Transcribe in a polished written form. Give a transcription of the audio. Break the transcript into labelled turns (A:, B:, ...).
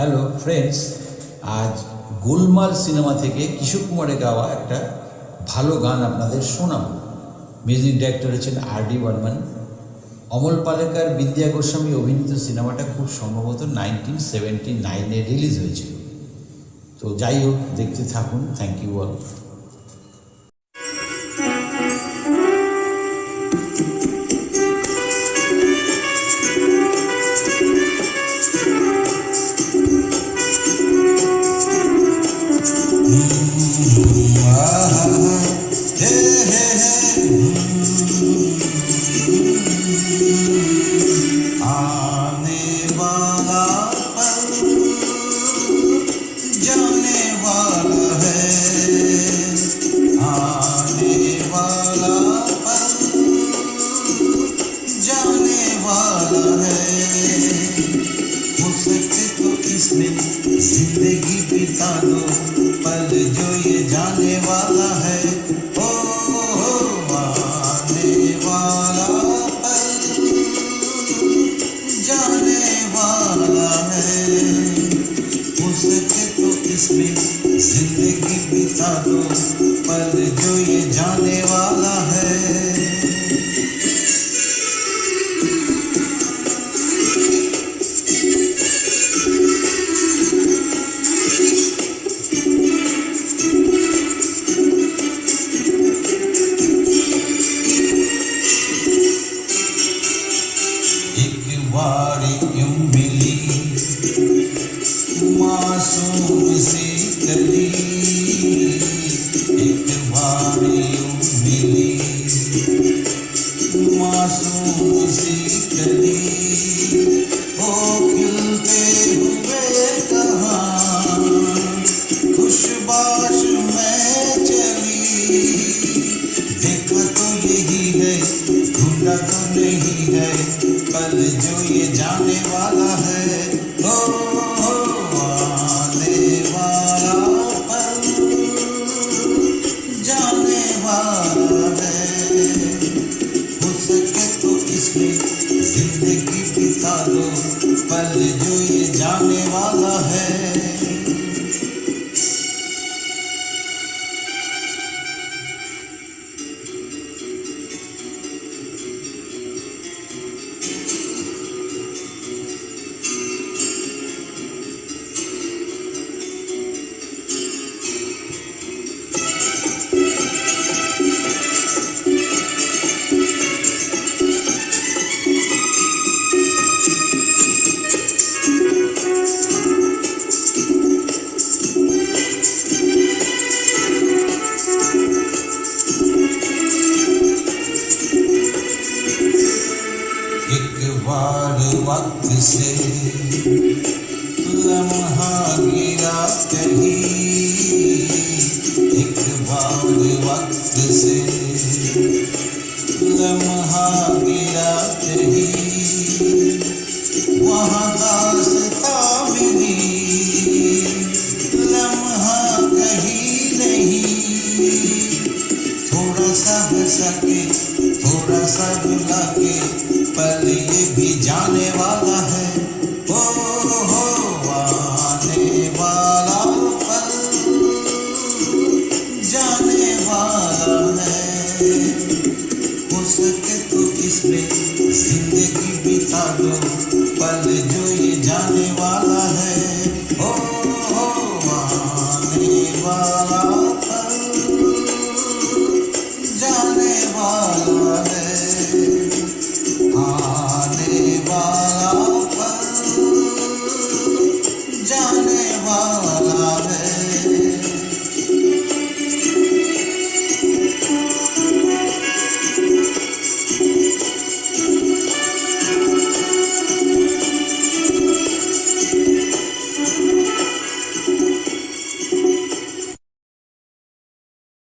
A: Hello friends, আজ গোলমাল cinema থেকে কিশোর কুমারের গাওয়া একটা ভালো গান আপনাদের শোনাব। মিউজিক ডাইরেক্টর হচ্ছেন আর.ডি. বর্মন। অমল পালেকার, বিদ্যা গোস্বামী অভিনীত সিনেমাটা খুব সম্ভবত 1979-এ রিলিজ হয়েছিল। তো যাই হোক, দেখতে থাকুন। Thank you all.
B: आने वाला पल जाने वाला है, आने वाला पल जाने वाला है। हो सके तो इसमें जिंदगी बिता दो, पल जो ये जाने वाला है। ओ आने वाला जाने वाला है। हो सके तो इसमें जिंदगी बिता दो, पल जो ये जाने वाला है। एक बार यूं मिली मासूम सी कली, एक बार यूं मिली मासूम सी कली। ओ खिलते हुए कहाँ खुशबाश में चली, देखा तो यही है, ढूंढा तो नहीं है, पल जो ये जाने वाला है। ओ आने वाला पल जाने वाला है। हो सके तो इसमें जिंदगी बिता दो, पल जो ये जाने वाला है। एक बार वक्त से लम्हा गिरा कहीं, एक बार वक्त से लम्हा गिरा कहीं, वहाँ दास्ता मिली लम्हा कहीं नहीं। थोड़ा सा हंसा के, थोड़ा सा रुला के, पल ये भी जाने वाला है। ओ हो आने वाला पल जाने वाला है। हो सके तो इसमें जिंदगी बिता दो, पल जो ये जाने वाला है। ओ हो आने वाला पल जाने वाला